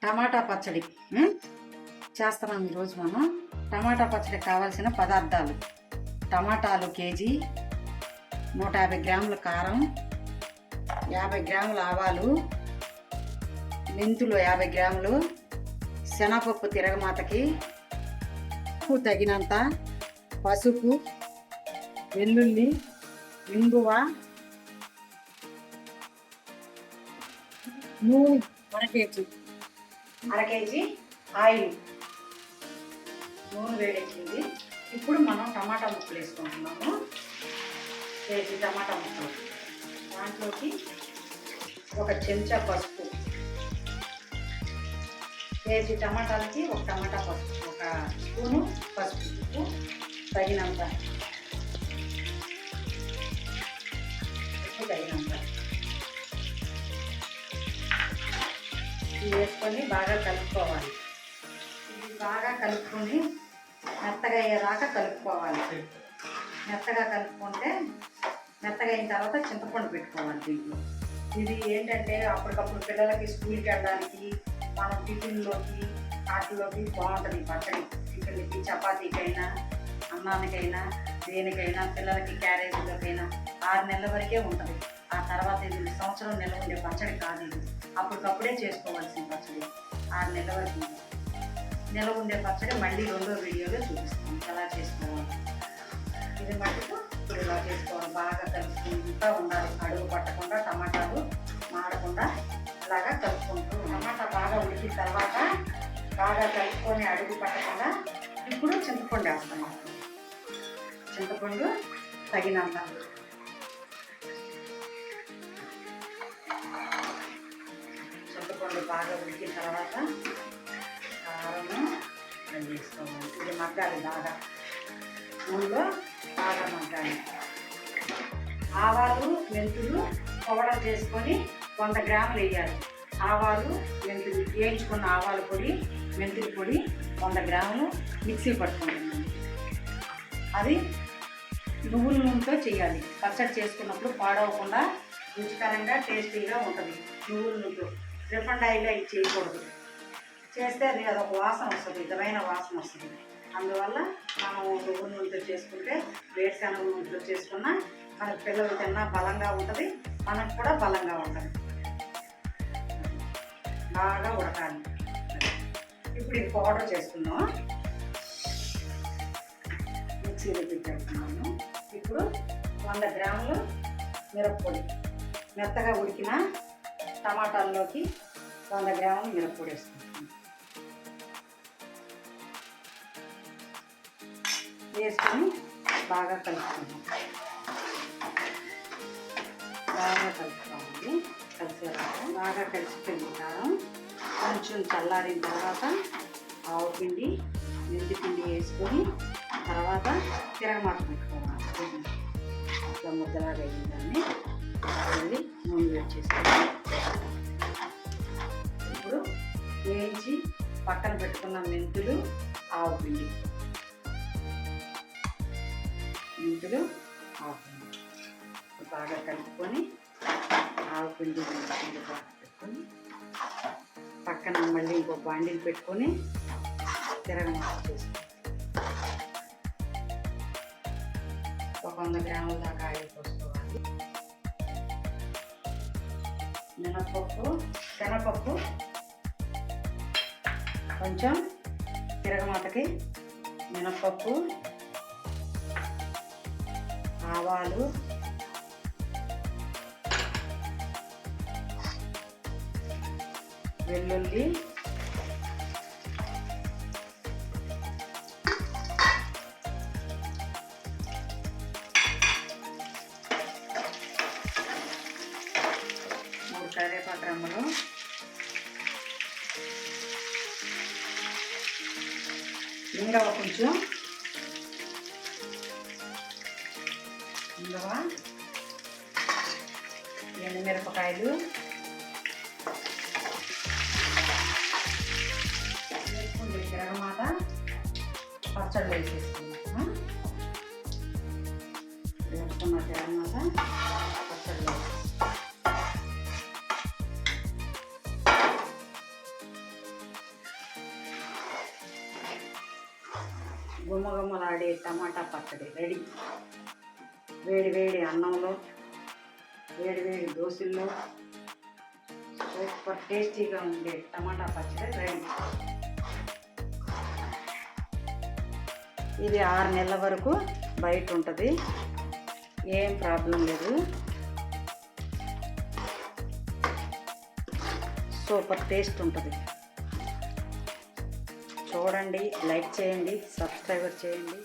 టమాటా పచ్చడి చేస్తున్నాం ఈరోజు మనం. టమాటా పచ్చడి కావాల్సిన పదార్థాలు: టమాటాలు కేజీ, 150 గ్రాముల కారం, 50 గ్రాముల ఆవాలు, మెంతులు 50 గ్రాములు, శనగపప్పు తిరగమాతకి, ఉప్పు తగినంత, పసుపు, వెల్లుల్లి, ఇంగువ, నూనె అర కేజీ ఆయిల్. నూనె వేడెక్కింది. ఇప్పుడు మనం టమాటా ముక్కలు వేసుకుంటున్నాము. కేజీ టమాటా ముక్కలు, దాంట్లోకి ఒక చెంచా పసుపు, కేజీ టమాటాలకి ఒక టమాటా పసుపు, ఒక స్పూను పసుపు, ఉప్పు తగినంత, ఉప్పు తగినంత వేసుకొని బాగా కలుపుకోవాలి. ఇది బాగా కలుపుకొని మెత్తగా అయ్యేదాకా కలుపుకోవాలి. మెత్తగా కలుపుకుంటే మెత్తగా అయిన తర్వాత చింతపండు పెట్టుకోవాలి దీంట్లో. ఇది ఏంటంటే అప్పటికప్పుడు పిల్లలకి స్కూల్కి వెళ్ళడానికి, మనం టిఫిన్లోకి వాటిలోకి బాగుంటుంది పచ్చడి. టిఫిన్లకి, చపాతీకైనా, అన్నానికైనా, దేనికైనా, పిల్లలకి క్యారేజీలోకైనా 6 నెలల వరకే ఉంటుంది. ఆ తర్వాత ఇది సంవత్సరం నిల్వ ఉండే పచ్చడి కాదు. ఇది అప్పటికప్పుడే చేసుకోవాల్సిన పచ్చడి. 6 నెలల వరకు నిల్వ ఉండే పచ్చడి మళ్ళీ 2వ వీడియోలో చూపిస్తాం ఎలా చేసుకోవాలి. ఇది మటుకు ఇప్పుడు ఇలా చేసుకోవాలి. బాగా కలుపుకుంటూ ఉండాలి, అడుగు పట్టకుండా, టమాటాలు మాడకుండా ఇలాగా కలుపుకుంటూ. టమాటా బాగా ఉడికిన తర్వాత బాగా కలుపుకొని అడుగు పట్టకుండా ఇప్పుడు చింతపండు వేస్తాం. చింతపండు తగినంత, చింతపండు బాగా ఉడికిన తర్వాత కారము వేసుకోవాలి. ఇది మగ్గాలి బాగా, నూనెలో బాగా మగ్గాలి. ఆవాలు, మెంతులు పౌడర్ చేసుకొని 100 గ్రాములు వేయాలి. ఆవాలు, మెంతులు వేయించుకున్న ఆవాల పొడి, మెంతుల పొడి 100 గ్రాములు మిక్సీ పట్టుకుంటున్నాను. అది నువ్వుల నూనెతో చేయాలి. పచ్చడి చేసుకున్నప్పుడు పాడవకుండా రుచికరంగా టేస్టీగా ఉంటుంది. నువ్వుల నూనెతో, రిఫండ్ ఆయిల్ అవి చేయకూడదు. చేస్తే అది అదొక వాసన వస్తుంది, విధమైన వాసన వస్తుంది. అందువల్ల మనం నువ్వుల నూనెతో చేసుకుంటే, వేరుశనగ నూనెతో చేసుకున్నా మనకు పిల్లలు తిన్నా బలంగా ఉంటుంది, మనకు కూడా బలంగా ఉంటుంది. బాగా ఉడకాలి. ఇప్పుడు ఇది పౌడర్ చేసుకుందాం. మిక్సీలో పెట్టుకున్నాను. ఇప్పుడు 100 గ్రాములు మిరప్పొడి, మెత్తగా ఉడికిన టమాటాల్లోకి 100 గ్రాములు మిరప్పొడి వేసుకుంటాను. వేసుకొని బాగా కలుపుకుందాం. బాగా కలుపుకోవాలి. కలిసేలాగా బాగా కలిసిపోయింది కారం. కొంచెం చల్లారిన తర్వాత ఆవు పిండి, మెంతి పిండి వేసుకొని తర్వాత తిరగమాత పెట్టుకోవాలి. ఇట్లా ముద్దలాగా అయ్యిందాన్ని మళ్ళీ నూనె వేడి చేసుకొని ఇప్పుడు వేయించి పక్కన పెట్టుకున్న మెంతులు, ఆవు పిండి, మెంతులు, ఆవు పిండి బాగా కలుపుకొని ఆవు పిండి బాగా పెట్టుకొని పక్కన మళ్ళీ ఇంకో బాండీలు పెట్టుకొని తిరగమాత చేసుకోవాలి. ఒక 100 గ్రాముల దాకా ఆయిల్ పోసుకోవాలి. మినపప్పు, శనగపప్పు కొంచెం తిరగమాతకి, మినపప్పు, ఆవాలు, వెల్లుల్లి, కరివేపాకు రెమ్మలు, ఇంగవ కొంచెం, ఇంగవ, ఎండుమిరపకాయలు వేసుకుంటే తిరగమాత పచ్చడి వేసేసుకున్నాం. వేసుకున్న తిరగమాత పచ్చడి వేసేసుకున్నాం. 1 టమాటా పచ్చడి రెడీ. వేడి వేడి అన్నంలో, వేడి వేడి దోశల్లో సూపర్ టేస్టీగా ఉండే టమాటా పచ్చడి రెడీ. ఇది 6 నెలల వరకు బయట ఉంటుంది, ఏం ప్రాబ్లం లేదు. సూపర్ టేస్ట్ ఉంటుంది. చూడండి, లైక్ చేయండి, సబ్స్క్రైబర్ చేయండి.